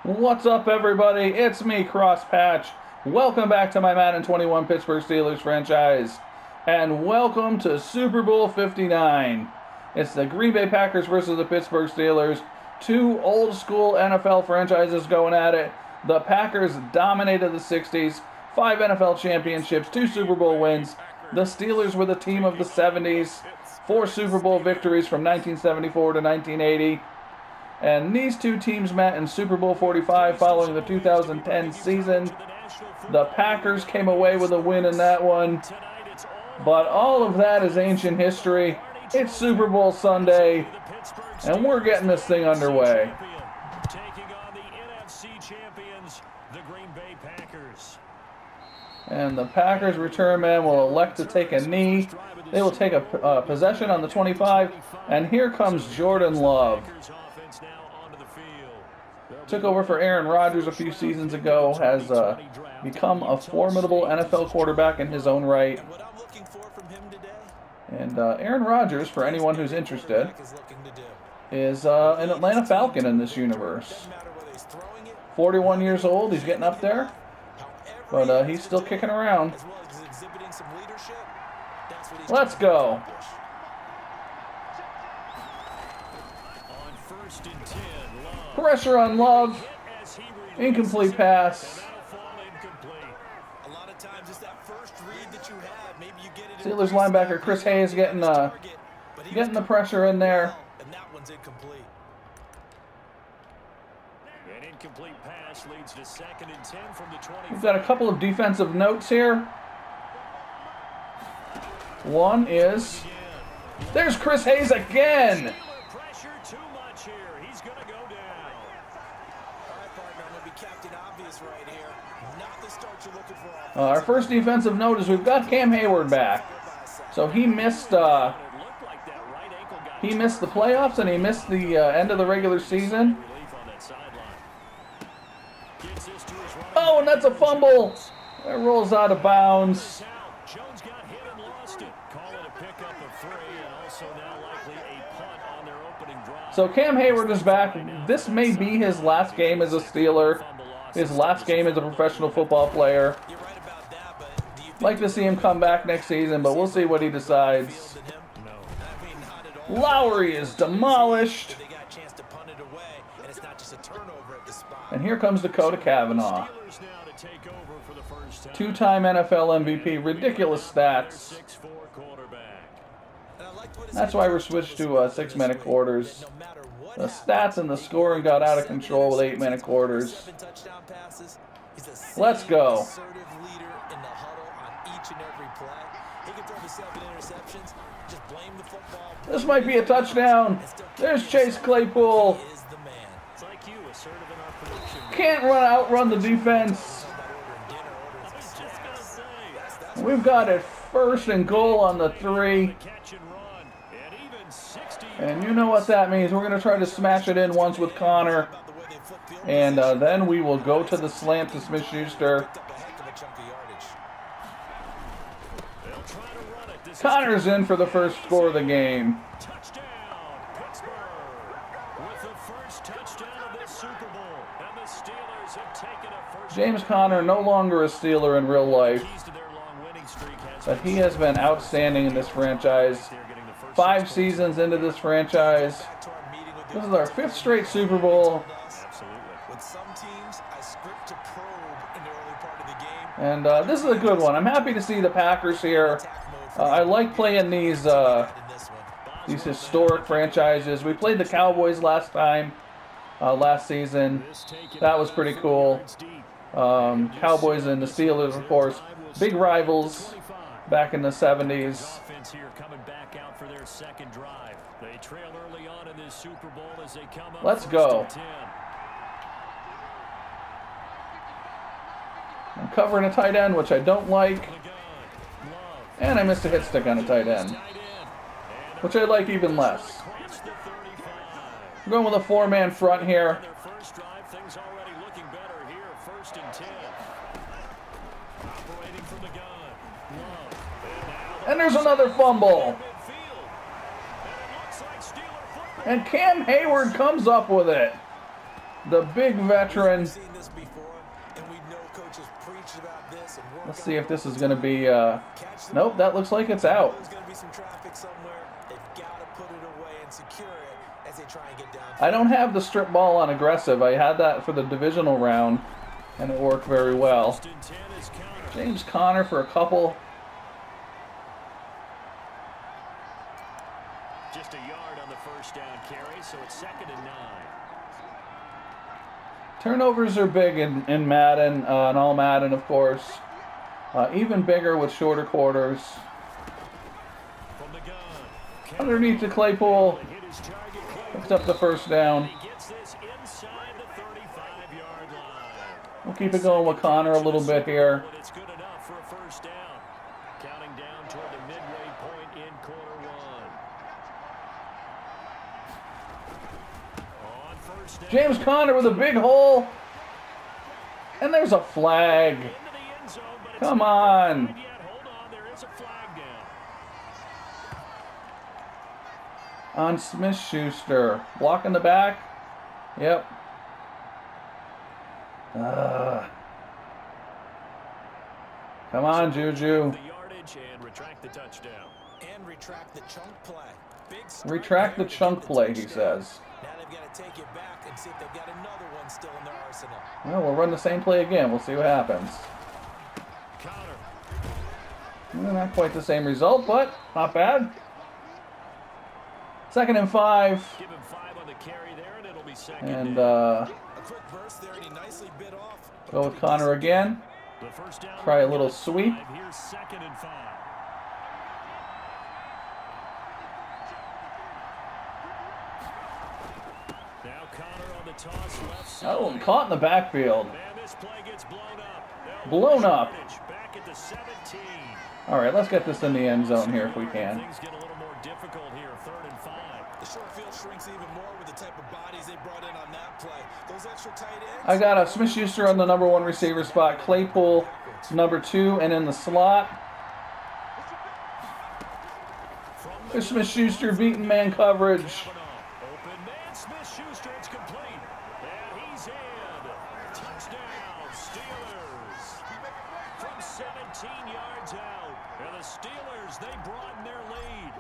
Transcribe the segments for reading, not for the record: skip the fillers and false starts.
What's up, everybody? It's me, Crosspatch. Welcome back to my Madden 21 Pittsburgh Steelers franchise. And welcome to Super Bowl 59. It's the Green Bay Packers versus the Pittsburgh Steelers. Two old-school NFL franchises going at it. The Packers dominated the 60s. 5 NFL championships, 2 Super Bowl wins. The Steelers were the team of the 70s. 4 Super Bowl victories from 1974 to 1980. And these two teams met in Super Bowl 45 following the 2010 season. The Packers came away with a win in that one. But all of that is ancient history. It's Super Bowl Sunday, and we're getting this thing underway. And the Packers return man will elect to take a knee. They will take a possession on the 25, and here comes Jordan Love. Took over for Aaron Rodgers a few seasons ago, has become a formidable NFL quarterback in his own right. And Aaron Rodgers, for anyone who's interested, is an Atlanta Falcon in this universe. 41 years old, he's getting up there, but he's still kicking around. Let's go. Pressure on Love. Incomplete pass. Steelers linebacker Chris Hayes getting the pressure in there. We've got a couple of defensive notes here. One is, there's Chris Hayes again. Our first defensive note is we've got Cam Hayward back. So he missed the playoffs and he missed the end of the regular season. Oh, and that's a fumble. That rolls out of bounds. So Cam Hayward is back. This may be his last game as a Steeler. His last game as a professional football player. Like to see him come back next season, but we'll see what he decides. Lowry is demolished. And here comes Dakota Cavanaugh. 2-time NFL MVP, ridiculous stats. That's why we're switched to 6-minute quarters. The stats and the scoring got out of control with 8-minute quarters. Let's go. This might be a touchdown. There's Chase Claypool. Can't outrun the defense. We've got it 1st and goal on the 3. And you know what that means. We're going to try to smash it in once with Connor. And then we will go to the slant to Smith-Schuster. Connor's in for the first score of the game. James Conner no longer a Steeler in real life, but he has been outstanding in this franchise. 5 seasons into this franchise. This is our 5th straight Super Bowl. And this is a good one. I'm happy to see the Packers here. I like playing these historic franchises. We played the Cowboys last season. That was pretty cool. Cowboys and the Steelers, of course, big rivals back in the 70s. Let's go. I'm covering a tight end, which I don't like. And I missed a hit stick on a tight end, which I like even less. I'm going with a 4-man front here. And there's another fumble. And Cam Hayward comes up with it. the big veteran. Let's see if this is going to be... nope, that looks like it's out. I don't have the strip ball on aggressive. I had that for the divisional round, and it worked very well. James Conner for a couple. Just a yard on the first down carry, so it's 2nd and 9. Turnovers are big in Madden, and all Madden, of course. Even bigger with shorter quarters. Underneath to Claypool. Picks up the first down. We'll keep it going with Connor a little bit here. It's good enough for a first down. Counting down toward the midway point in quarter one. On first down. James Conner with a big hole. And there's a flag. Come on. Hold on, there is a flag down. On Smith-Schuster. Block in the back. Yep. Come on, Juju. The yardage and retract the touchdown. And retract the chunk play. Retract the chunk play, he says. Now they've got to take it back and see if they've got another one still in their arsenal. Well, we'll run the same play again. We'll see what happens. Well, not quite the same result, but not bad. 2nd and 5. Give him 5 on the carry there, and it'll be 2nd And a quick burst there, and he nicely bit off. go with Connor again. The first down. Try a little sweep. Here's 2nd and 5. Now Connor on the toss left side. Oh, caught in the backfield. And this play gets blown up. Blown up. Back at the 17. All right, let's get this in the end zone here if we can. Things get a little more difficult here. 3rd and 5. The short field shrinks even more with the type of bodies they brought in on that play. Those extra tight ends. I got a Smith-Schuster on the number 1 receiver spot. Claypool, number 2, and in the slot. There's Smith-Schuster beating man coverage. Open man, Smith-Schuster, it's complete. And he's in. Touchdown, Steelers. From 17 yards out. And the Steelers, they broaden their lead.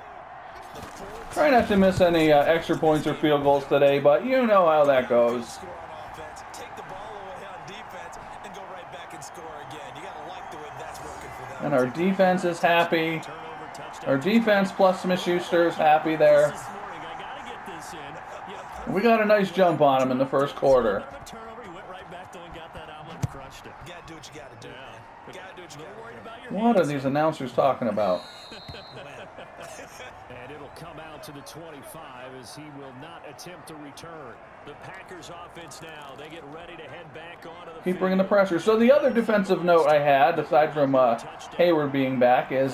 Try not to miss any extra points or field goals today, but you know how that goes. Score on offense, take the ball away on defense, and go right back and score again. You got to like the way that's working for them. And our defense is happy. Turnover, touchdown. Our defense plus Smith-Schuster is happy there. This morning, I gotta get this in. Yeah, We got a nice jump on him in the first quarter. turnover, he went right back though and got that omelet and crushed it. You got to do what you got to do, man. You got to do what you got to do. About your What are hands. these announcers talking about? And it'll come out to the 25 as he will not attempt to return. The Packers offense now, they get ready to head back onto the Keep bringing the pressure. So the other defensive note I had, aside from Hayward being back, is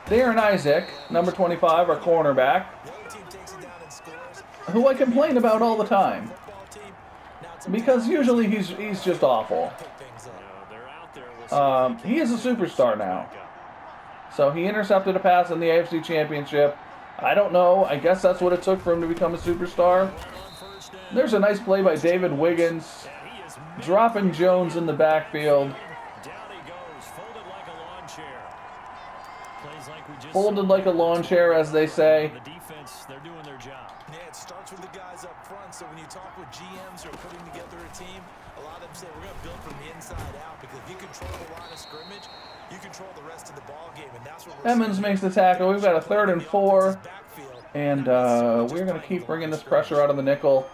Darren Isaac, number 25, our cornerback, who I complain about all the time. Because usually he's just awful. He is a superstar now. So he intercepted a pass in the AFC Championship. I don't know. I guess that's what it took for him to become a superstar. There's a nice play by David Wiggins, dropping Jones in the backfield. Folded like a lawn chair, as they say. The defense, they're doing their job. Yeah, it starts with the guys up front. So when you talk with GMs who are putting together a team, a lot of them say we're going to build from the inside out, because if you control the line of scrimmage, you control the rest of the ball game, and that's what we're Emmons makes the tackle. We've got a 3rd and 4, and we're going to keep bringing this pressure out of the nickel.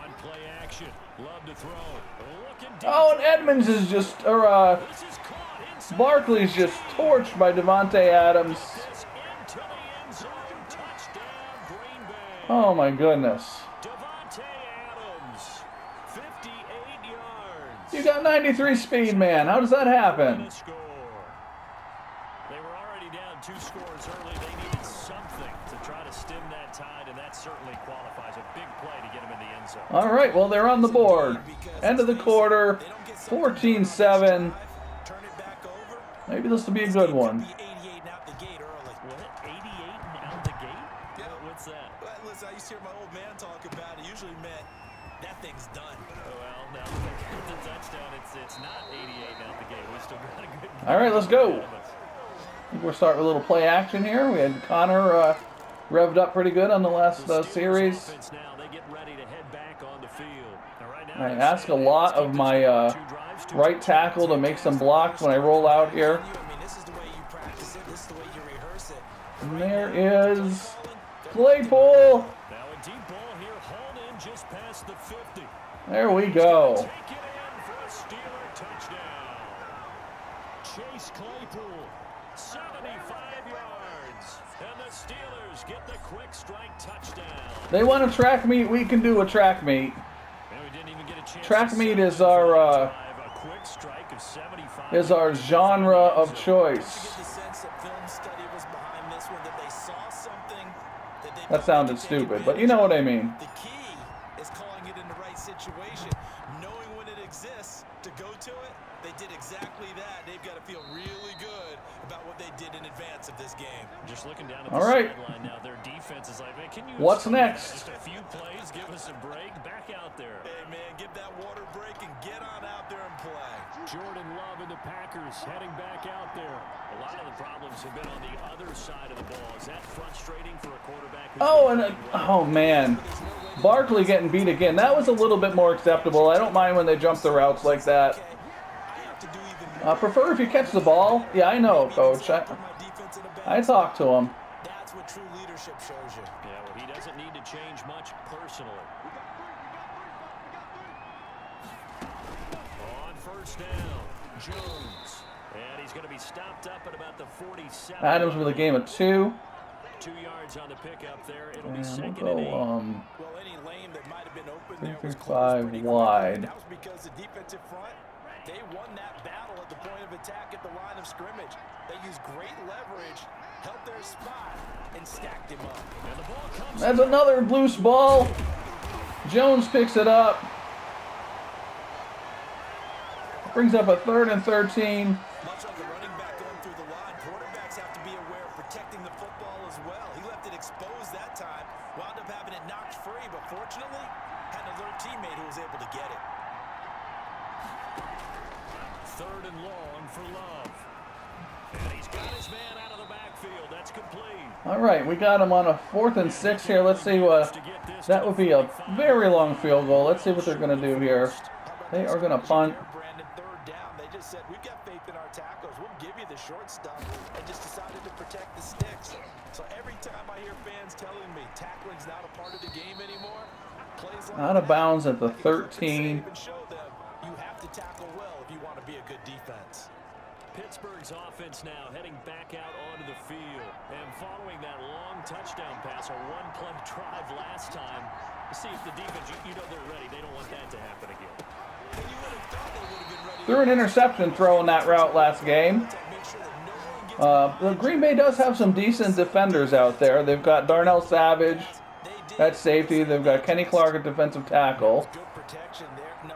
On play action, love to throw. Oh, and Edmonds is just, Barkley's just torched by Devontae Adams. Oh my goodness. Devontae Adams, 58 yards. You got 93 speed, man. How does that happen? They were already down 2 scores early. They needed something to try to stem that tide, and that certainly qualifies. A big play to get them in the end zone. All right, well, they're on the board. End of the quarter, 14-7. Maybe this will be a good one. What? 88 and out the gate? Yeah. What's that? Well, listen, I used to hear my old man talk about it. Usually meant that thing's done. Well, now with the touchdown, it's not 88 and out the gate. We still got a good. All right, let's go. I think we'll start with a little play action here. We had Connor revved up pretty good on the last series. I ask a lot of my right tackle to make some blocks when I roll out here. And there is Claypool. There we go. Chase Claypool, 75 yards, and the Steelers get the quick strike touchdown. They want a track meet. We can do a track meet. Track meet is our genre of choice. That sounded stupid, but you know what I mean. The key is calling it in the right situation, knowing when it exists to go to it. They did exactly that. They've got to feel really good about what they did in advance of this game. Just looking down at the sideline now, their defense is like, man, can you? What's next? Just a few plays, give us a break, back out there. Hey man, give that water break and get on out there and play. Jordan Love and the Packers heading back out there. A lot of the problems have been on the other side of the ball. Is that frustrating for a quarterback? Oh man, Barkley getting beat again. That was a little bit more acceptable. I don't mind when they jump the routes like that. I prefer if you catch the ball. Yeah, I know, Coach. I talk to him. That's what true leadership shows you. Yeah, well, he doesn't need to change much personally. On first down, Jones. And he's going to be stopped up at about the 47. Adams with a game of 2. 2 yards on the pickup there. It'll be And second we'll and 8. go Well, any lane that might have been open there 3, was 5 closed pretty wide. That was because the defensive front, they won that battle at the point of attack at the line of scrimmage. They used great leverage, held their spot, and stacked him up. And the ball comes. That's another loose ball. Jones picks it up. Brings up a 3rd and 13. Much like a running back going through the line, quarterbacks have to be aware of protecting the football as well. He left it exposed that time, wound up having it knocked free, but fortunately, had an alert teammate who was able to get it. 3rd and long for Love. And he's got his man out of the backfield. That's complete. All right, we got him on a 4th and 6 here. Let's see what. That would be a very long field goal. Let's see what they're going to do here. They are going to punt. Brandon, 3rd down. They just said, we've got faith in our tackles. We'll give you the short stuff, and just decided to protect the sticks. So every time I hear fans telling me tackling's not a part of the game anymore, plays like Out of bounds at the 13. show them you have to tackle well if you want to be a good defense. Pittsburgh's offense now heading back out onto the field. And following that long touchdown pass, a one-play drive last time, to see if the defense, you know they're ready. They don't want that to happen again. And you would have thought they would have been ready. Threw an interception throwing that route last game. The Green Bay does have some decent defenders out there. They've got Darnell Savage at safety. They've got Kenny Clark at defensive tackle.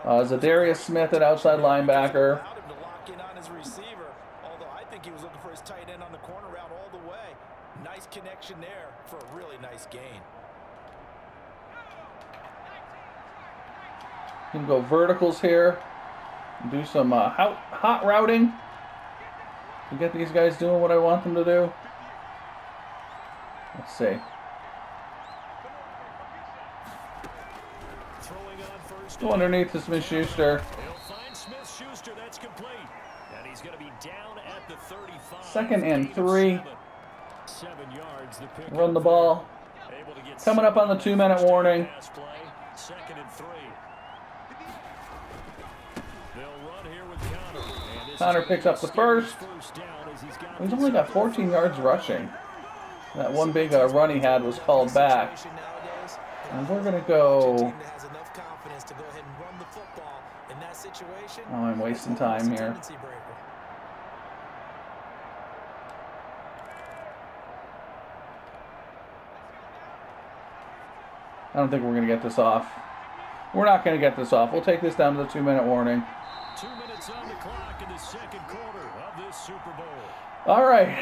Zadarius Smith at outside linebacker. Allowed him to lock in on his receiver, although I think he was looking for his tight end on the corner route all the way. Nice connection there for a really nice gain. You can go verticals here. Do some hot routing. To get these guys doing what I want them to do. Let's see. Go underneath to Smith-Schuster. He'll find Smith-Schuster. That's complete. And he's going to be down at the 35. 2nd and 3. 7 yards. The pick Run the ball. able to get Coming up on the 2-minute warning. pass play. 2nd and 3. They'll run here with Connor. And this Connor is picks up the first. down as he's got He's only got 14 yards rushing. That one big run he had was called back. And we're going to go... Oh, I'm wasting time here. I don't think we're going to get this off. We're not going to get this off. We'll take this down to the 2-minute warning. 2 minutes on the clock in the second quarter of this Super Bowl. All right.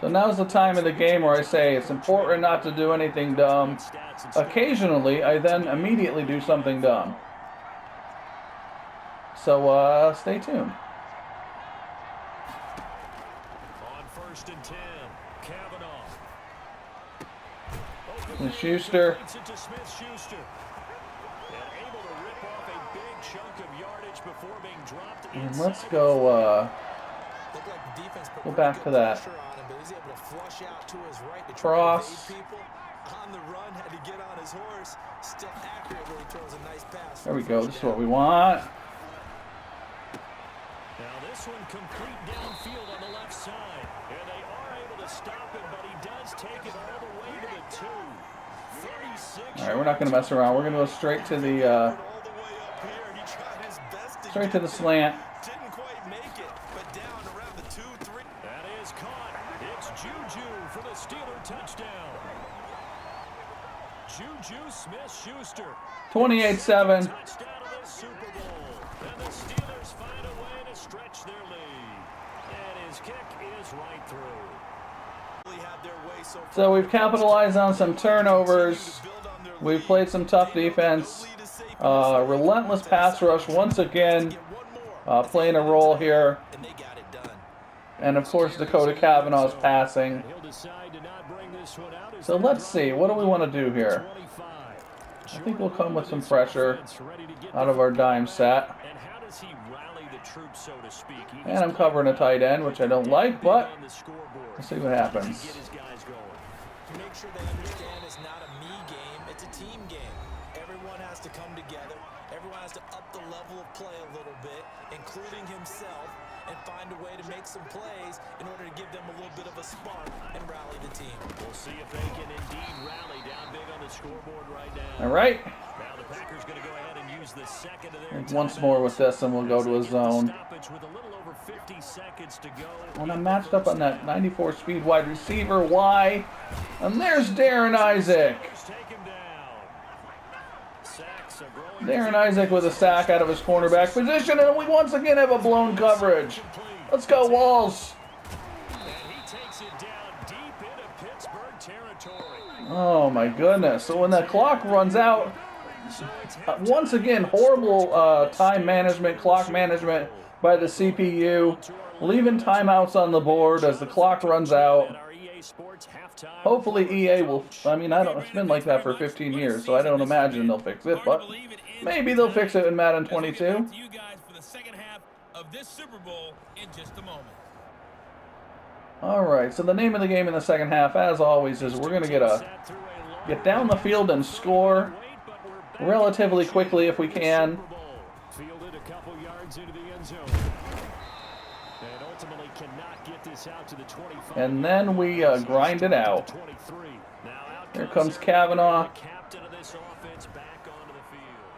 So now's the time of the game where I say it's important not to do anything dumb. Occasionally, I then immediately do something dumb. So, stay tuned. On 1st and 10, Kavanaugh. And Schuster. Into Smith-Schuster. And able to rip off a big chunk of yardage before being dropped. And let's go, go back to that. Cross. There we go. This is what we want. Now this one complete downfield on the left side. And they are able to stop him, but he does take it all the way to the 2. 36. All right, we're not going to mess around. We're going to go straight to the slant. Didn't quite make it, but down around the 2-3. That is caught. It's Juju for the Steeler touchdown. Juju Smith-Schuster. 28-7. Touchdown of the Super Bowl. And the Steelers find a way to stretch their lead. And his kick is right through. So we've capitalized on some turnovers. We've played some tough defense. Relentless pass rush once again, playing a role here. And of course Dakota Kavanaugh's passing. So let's see, what do we want to do here? I think we'll come with some pressure out of our dime set. And I'm covering a tight end, which I don't like, but we'll see what happens. Make sure they understand it's not a me game, it's a team game. Everyone has to come together. Everyone has to up the level of play a little bit, including himself, and find a way to make some plays in order to give them a little bit of a spark and rally the team. We'll see if they can indeed rally down big on the scoreboard right now. All right. Now the Packers going to go ahead and use the second of their Once more with this, and we'll go to a zone. with a little over 50 seconds to go. When I'm matched up on that 94 speed wide receiver, why? And there's Darren Isaac. Darren Isaac with a sack out of his cornerback position, and we once again have a blown coverage. Let's go, Walls. And he takes it down deep into Pittsburgh territory. Oh my goodness. So when the clock runs out, once again, horrible time management, clock management by the CPU, leaving timeouts on the board as the clock runs out. Hopefully EA will, I mean, it's been like that for 15 years, so I don't imagine they'll fix it, but maybe they'll fix it in Madden 22. Alright, so the name of the game in the second half, as always, is we're going to get down the field and score relatively quickly if we can. Fielded a couple yards into the end zone. And ultimately cannot get this out to the 25. And then we grind it out. Here comes Kavanaugh. Captain of this offense back onto the field.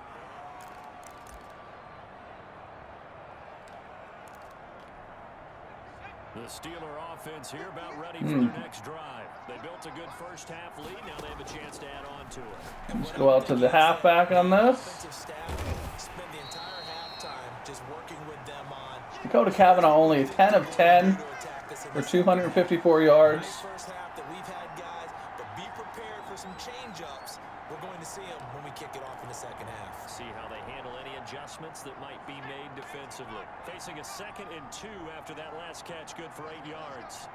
The Steeler offense here about ready for their next drive. They built a good first half lead. Now they have a chance to add on to it. Let's go out to the halfback on this. Dakota Kavanaugh only 10 of 10 for 254 yards. First half that we've had, guys, but be prepared for some change-ups. We're going to see them when we kick it off in the second half. See how they handle any adjustments that might be made defensively. Facing a 2nd and 2 after that last catch, good for 8 yards.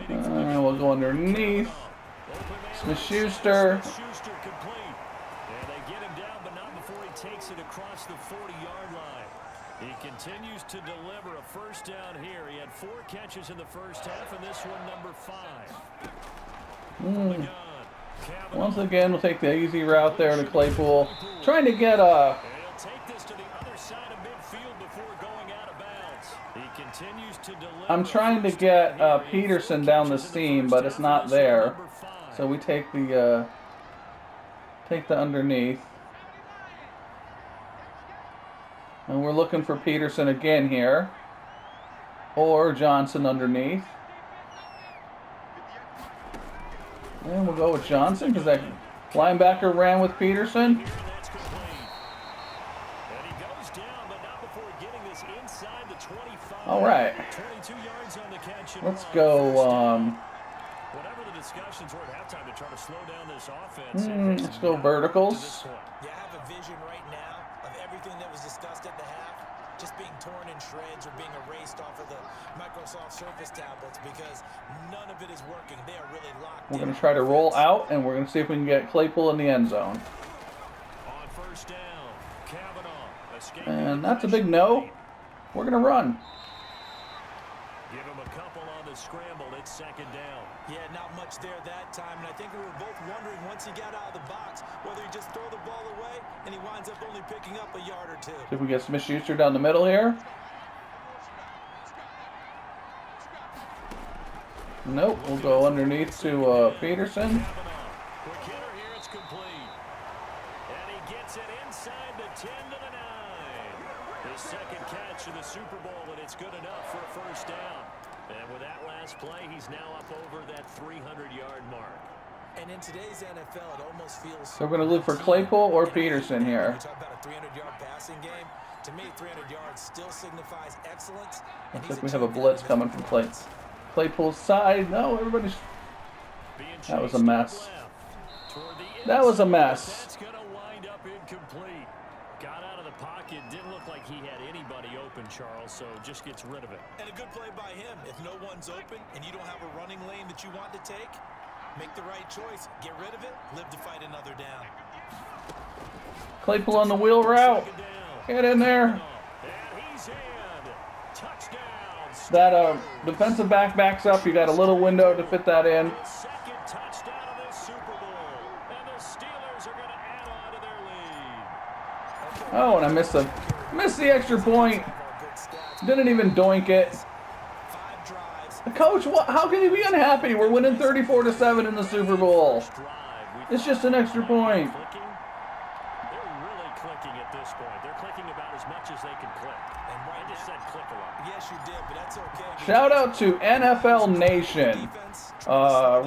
We'll go underneath. Smith-Schuster. Schuster complete. And they get him down, but not before he takes it across the 40-yard line. He continues to deliver a first down here. He had 4 catches in the first half, and this one number 5. Once again, we'll take the easy route there to Claypool. Trying to get a... He'll take this to the other side of midfield before going out of bounds. He continues to deliver. I'm trying to get Peterson down the seam, but it's not there. So we take the underneath. And we're looking for Peterson again here. Or Johnson underneath. And we'll go with Johnson because that Linebacker ran with Peterson. Here, that's complete. And he goes down, but not before getting this inside the 25. All right. 22 yards on the catch. And Let's run. go. Whatever the discussions were at halftime to try to slow down this offense. Let's go verticals. Yeah, I have a vision right now of everything that was discussed at the half just being torn in shreds or being erased off of the Microsoft Surface tablets because none of it is working. They are really locked in. We're going to try to roll out, and we're going to see if we can get Claypool in the end zone. On first down, Kavanaugh escaping. And that's a big no. We're going to run. Give him a couple on the scramble. It's second down. Yeah, not much there that time, and I think we were both wondering once he got out of the box whether he just throw the ball away and he winds up only picking up a yard or two. See if we get Smith-Schuster down the middle here. Nope, we'll go underneath to Peterson. Kavanaugh, quick hitter here, it's complete. And he gets it inside the 10 to the 9. His second catch of the Super Bowl, and it's good enough for a first down. And with that last play, he's now up over that 300-yard mark. And in today's NFL, it almost feels... So we're going to look for Claypool or Peterson here. We talk about a 300-yard passing game. To me, 300 yards still signifies excellence. Looks like we have a blitz coming from Claypool's side. No, everybody's... That was a mess. That was a mess. That's going to wind up incomplete. Got out of the pocket. Didn't look like he had anybody open, Charles, so just gets rid of it. And a good play by him. If no one's open and you don't have a running lane that you want to take, make the right choice. Get rid of it. Live to fight another down. Claypool on the wheel route. Get in there. And he's in. Touchdown. That defensive back backs up. You got a little window to fit that in. Second touchdown of the Super Bowl. And the Steelers are going to add on to their lead. Oh, and I missed the extra point. Didn't even doink it. Coach, how can you be unhappy? We're winning 34-7 in the Super Bowl. It's just an extra point. They're really clicking at this point. They're clicking about as much as they can click. And I just said click a lot. Yes, you did, but that's okay. Shout out to NFL Nation,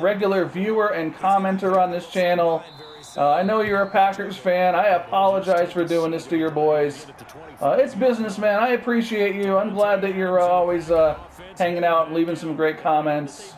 regular viewer and commenter on this channel. I know you're a Packers fan. I apologize for doing this to your boys. It's business, man. I appreciate you. I'm glad that you're always hanging out and leaving some great comments.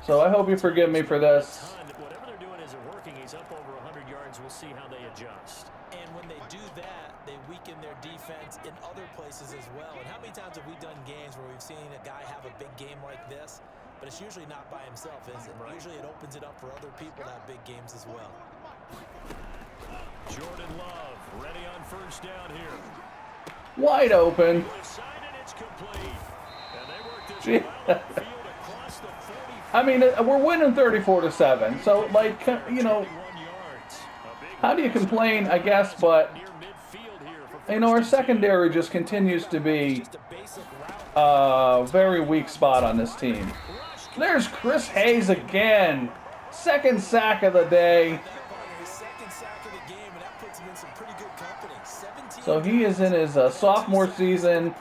So I hope you forgive me for this. Whatever they're doing isn't working. He's up over 100 yards. We'll see how they adjust. And when they do that, they weaken their defense in other places as well. And how many times have we done games where we've seen a guy have a big game like this, but it's usually not by himself, is it? Right. Usually it opens it up for other people to have big games as well. Jordan Love ready on first down here. Wide open. It's complete. And they work this well field across the 40. I mean, we're winning 34-7. So, like, you know, how do you complain, I guess, but, you know, our secondary just continues to be a very weak spot on this team. There's Chris Hayes again. Second sack of the day. So he is in his sophomore season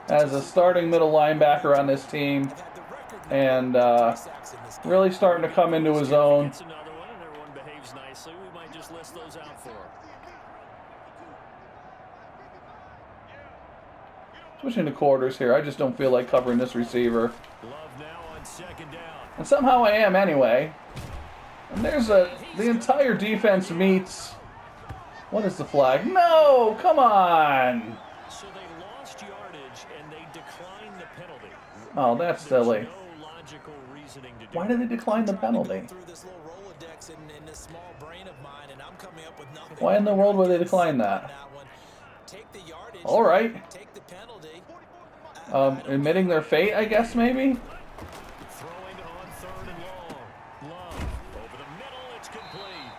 as a starting middle linebacker on this team. And really starting to come into his own. It's another one, and everyone behaves nicely. We might just list those out for him. Switching to quarters here. I just don't feel like covering this receiver. Love now on second down. And somehow I am anyway. And there's the entire defense meets. What is the flag? No, come on. So they lost yardage and they declined the penalty. Oh, that's silly. No logical reasoning to do. Why did they decline the penalty? Why in the world would they decline that? All right. Admitting their fate, I guess, maybe? Throwing on third and long. Love over the middle, it's complete.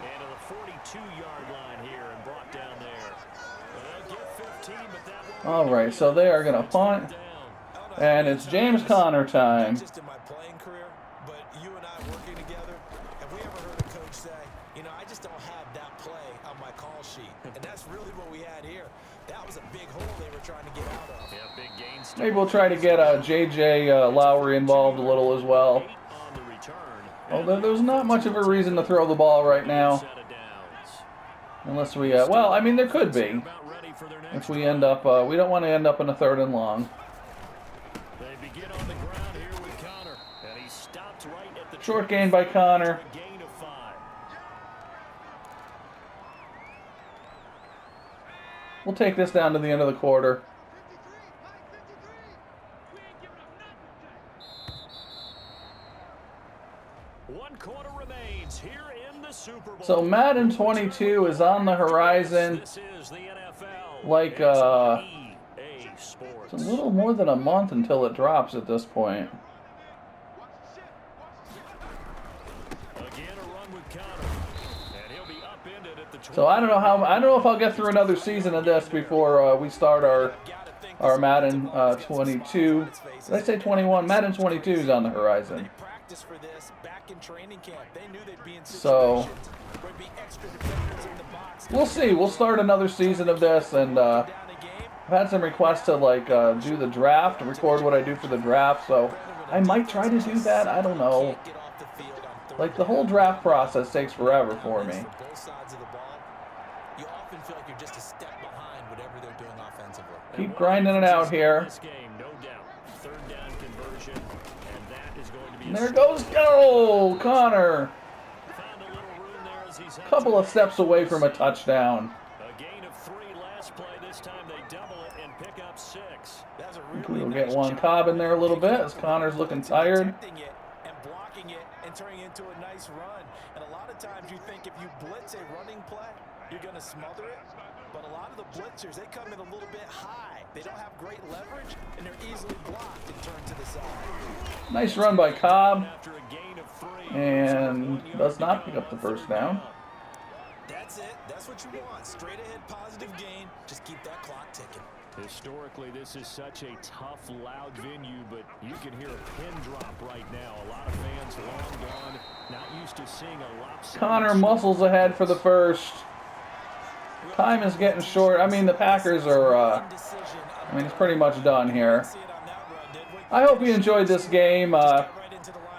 And to the 42-yard line here and brought down there. They'll get 15, but that won't. All right, so they are going to punt. And it's James Conner time. Just in my playing career, but you and I working together, have we ever heard a coach say, you know, I just don't have that play on my call sheet? And that's really what we had here. That was a big hole they were trying to get out of. Yeah, big gains. Maybe we'll try to get J.J. Lowry involved a little as well. On the return, Although there's not much of a reason to throw the ball right now. Unless we, well, I mean, there could be. If we end up, we don't want to end up in a 3rd and long. They begin on the ground here with Connor, and he stopped right at the Short gain by Connor. gain of 5. We'll take this down to the end of the quarter. One quarter remains here in the Super Bowl. So Madden 22 is on the horizon. This is the NFL. Like, EA Sports. it's a little more than a month until it drops at this point. Again, a run with Connor, and he'll be upended at the 20. So I don't know if I'll get through another season of this before we start our Madden 22. Did I say 21? Madden 22 is on the horizon. For this back in training camp. They knew they'd be in So situations where it'd be extra defenders in the box. we'll see. We'll start another season of this, and I've had some requests to like do the draft, record what I do for the draft. So I might try to do that. I don't know. Like the whole draft process takes forever for me. Both sides of the ball, you often feel like you're just a step behind whatever they're doing offensively. Keep grinding it out here. This game, no doubt. 3rd down conversion, and that is going to be And there goes Connor. Found a little room there as he's Couple of steps away from a touchdown. a gain of 3 last play. This time they double it and pick up 6. That's a We'll get one Cobb in there a little bit as Connor's looking tired. protecting it and blocking it and turning it into a nice run. And a lot of times you think if you blitz a running play, you're going to smother it. But a lot of the blitzers, they come in a little bit high. They don't have great leverage, and they're easily blocked and turned to the side. Nice run by Cobb. After a gain of 3. And does not pick up the first down. That's it. That's what you want. Straight ahead, positive gain. Just keep that clock ticking. Historically, this is such a tough, loud venue, but you can hear a pin drop right now. A lot of fans long gone, not used to seeing a lopsided. Connor muscles ahead for the first. Time is getting short. I mean, the Packers are, I mean, it's pretty much done here. I hope you enjoyed this game.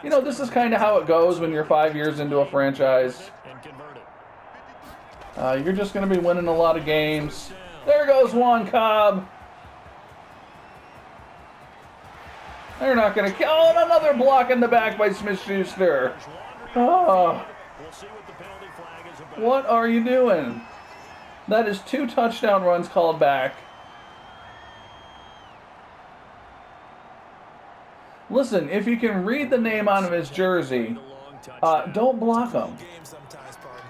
You know, this is kind of how it goes when you're 5 years into a franchise. And convert it. You're just going to be winning a lot of games. There goes one Cobb. They're not going to... Oh, and another block in the back by Smith-Schuster. Oh, We'll see what the penalty flag is about. what are you doing? That is 2 touchdown runs called back. Listen, if you can read the name on his jersey, don't block him. Game sometimes, partner.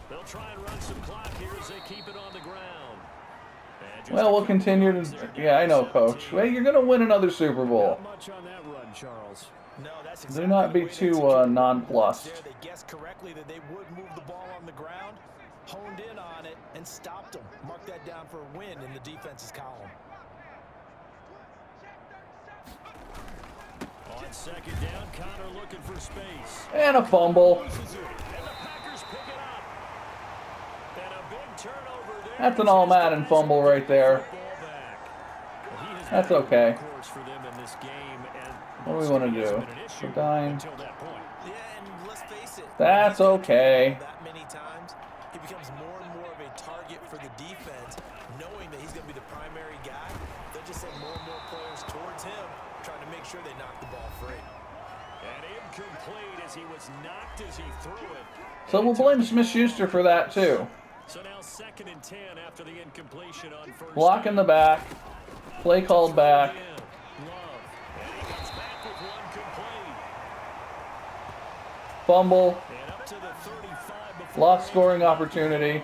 They'll try and run some clock here as they keep it on the ground. And just Well, we'll continue to... Yeah, I know, Coach. Well, you're going to win another Super Bowl. not much on that run, Charles. No, that's Do not be too nonplussed. They guessed correctly that they would move the ball on the ground, honed in on it, and stopped them. Mark that down for a win in the defense's column. On 2nd down, Connor looking for space. And a fumble. Loses it, and the Packers pick it up. And a big turnover there. That's an all-Madden fumble right there. Ball back. Well, he has That's been a okay. workhorse for them in this game, and What do we want to it's do? been an issue The dime. until that point. Yeah, and let's face it. That's okay. That many times, he becomes more and more of a target for the defense, knowing that he's going to be the primary guy. They'll just send more and more players towards him, trying to make sure they knock the ball free. And incomplete as he was knocked as he threw it. So we'll blame Smith-Schuster for that, too. So now 2nd and 10 after the incompletion on 1st. Block in the back. Play called back. Love. And he comes back with one complete. Fumble. And up to the 35 before Lost scoring opportunity.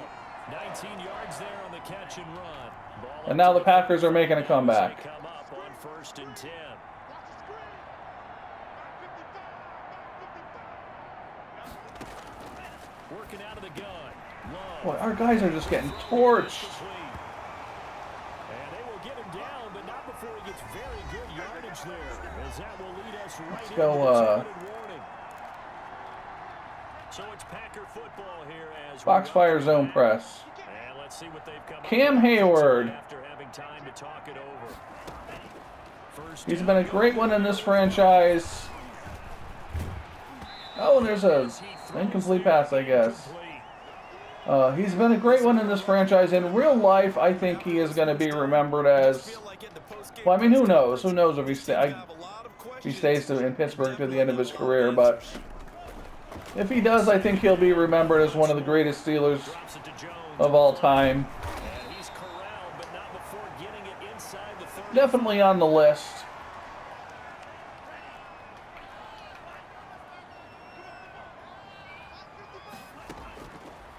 19 yards there on the catch and run. Ball And now the Packers are making a comeback. Come up on 1st and 10. Working out of the gun. Love. Boy, our guys are just getting torched. And they will get him down, but not before he gets very good yardage there. As that will lead us right go, into the targeted warning. So it's Packer football here as Foxfire zone press. And let's see what they've come Cam up with Hayward. after having time to talk it over. He's been a great one in this franchise. Oh, and there's a incomplete pass, I guess. He's been a great one in this franchise. In real life, I think he is going to be remembered as... Well, I mean, who knows? Who knows if he stays in Pittsburgh to the end of his career, but... If he does, I think he'll be remembered as one of the greatest Steelers of all time. Definitely on the list.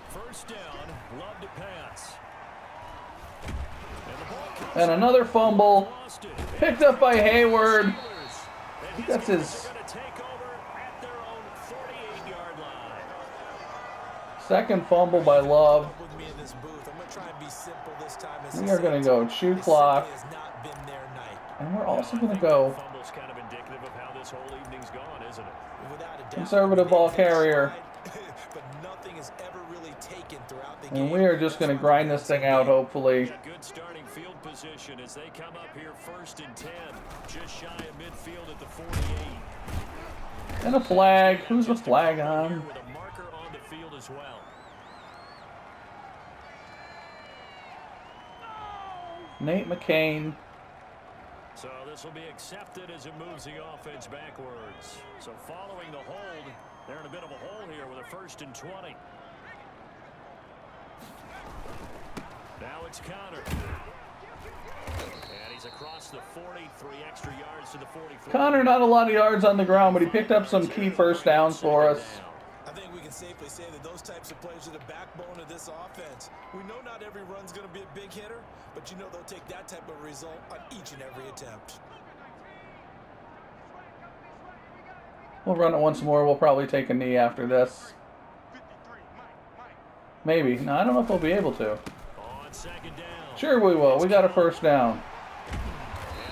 First down, love to pass. And another fumble. Picked up by Hayward. I think that's his second fumble by Love. We are going to go chew clock. And we're also going to go conservative ball carrier. And we are just going to grind this thing out, hopefully. Good starting field position as they come up here 1st and 10, just shy of midfield at the 48. And a flag. Who's the flag on? With a marker on the field as well. Nate McCain. So this will be accepted as it moves the offense backwards. So following the hold, they're in a bit of a hole here with a 1st and 20. Now it's Connor. And he's across the 43 extra yards to the 44. Connor, not a lot of yards on the ground, but he picked up some key first downs for us. I think we can safely say that those types of plays are the backbone of this offense. We know not every run's going to be a big hitter, but you know they'll take that type of result on each and every attempt. We'll run it once more. We'll probably take a knee after this. Maybe. No, I don't know if we'll be able to. On 2nd down. Sure we will. We got a first down. And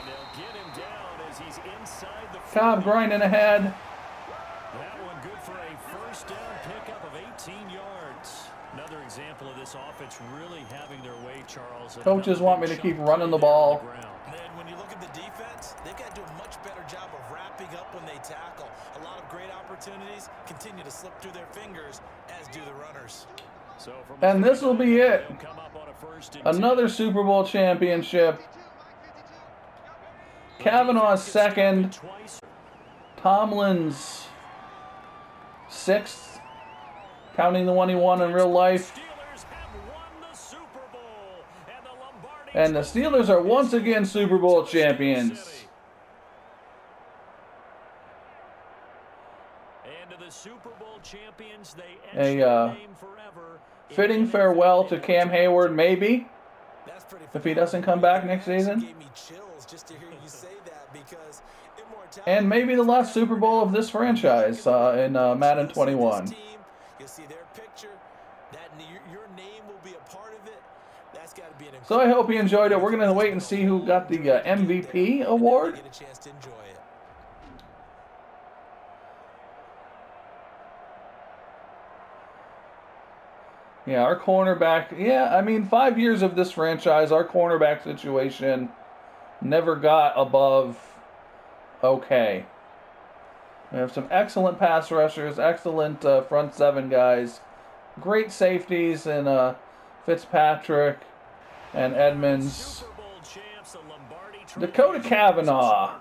they'll get him down as he's inside the Cobb grinding ahead. That one good for a 1st down pickup of 18 yards. Another example of this offense really having their way, Charles. Coaches want me to keep running the ball. And then when you look at the defense, they've got to do a much better job of wrapping up when they tackle. A lot of great opportunities continue to slip through their fingers, as do the runners. So and this will be it. Another 10. Super Bowl championship. Kavanaugh's 2nd. Tomlin's 6th. Counting the one he won in real life. And the Steelers are once again Super Bowl champions. A fitting farewell to Cam Hayward, maybe, if he doesn't come back next season. And maybe the last Super Bowl of this franchise in Madden 21. So I hope you enjoyed it. We're going to wait and see who got the MVP award. Yeah, our cornerback. Yeah, I mean, 5 years of this franchise, our cornerback situation never got above okay. We have some excellent pass rushers, excellent front 7 guys, great safeties in Fitzpatrick and Edmonds. Dakota Kavanaugh,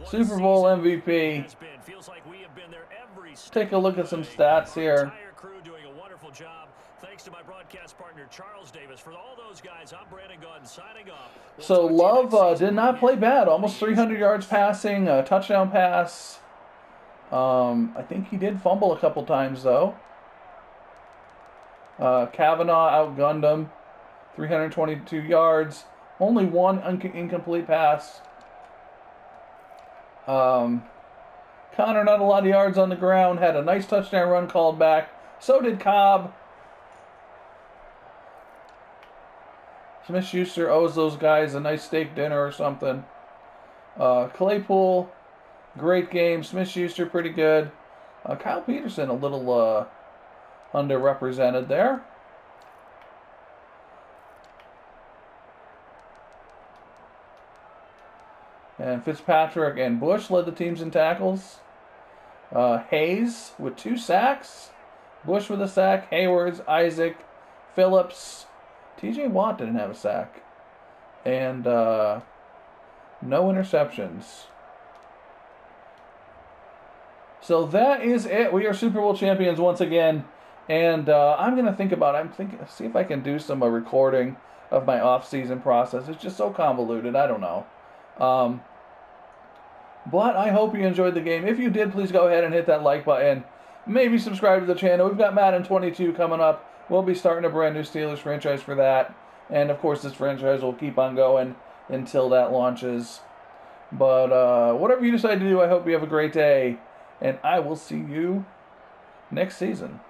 Super Bowl MVP. Take a look at some stats here. Doing a wonderful job. Thanks to my broadcast partner Charles Davis. For all those guys, I'm Brandon Gunn signing off. So Love did not play bad. Almost 300 yards passing, a touchdown pass. I think he did fumble a couple times though. Kavanaugh outgunned him, 322 yards, only one incomplete pass. Connor, not a lot of yards on the ground, had a nice touchdown run called back. So did Cobb. Smith-Schuster owes those guys a nice steak dinner or something. Claypool, great game. Smith-Schuster, pretty good. Kyle Peterson a little underrepresented there. And Fitzpatrick and Bush led the teams in tackles. Hayes with 2 sacks. Bush with a sack. Haywards, Isaac, Phillips. TJ Watt didn't have a sack. And no interceptions. So that is it. We are Super Bowl champions once again. And I'm going to see if I can do some recording of my off-season process. It's just so convoluted. I don't know. But I hope you enjoyed the game. If you did, please go ahead and hit that like button. Maybe subscribe to the channel. We've got Madden 22 coming up. We'll be starting a brand new Steelers franchise for that. And, of course, this franchise will keep on going until that launches. But whatever you decide to do, I hope you have a great day. And I will see you next season.